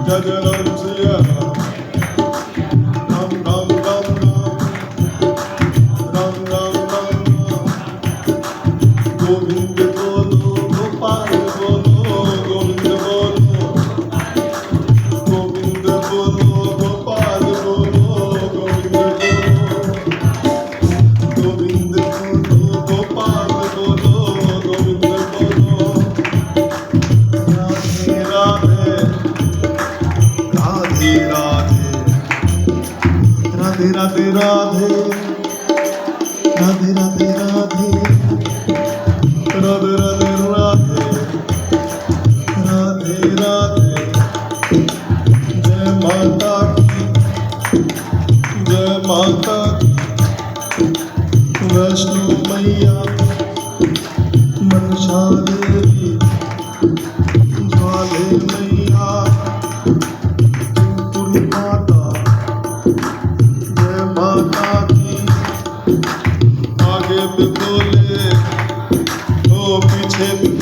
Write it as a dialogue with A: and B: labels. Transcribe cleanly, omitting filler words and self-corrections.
A: जय जय राम सिया राम राम राम राम राम राम राम गोविंद बोलो गोपाल बोलो गोविंद बोलो गोविंद बोलो गोपाल बोलो गोविंद बोलो गोविंद बोलो गोपाल बोलो गोविंद बोलो राधे राधे राधे राधे राधे राधे राधे राधे राधे राधे राधे जय माता की जय माता की वैष्णो मैया मनसा देवी ज्वाले मैया माता जय माता की आगे भी बोले ओ पीछे भी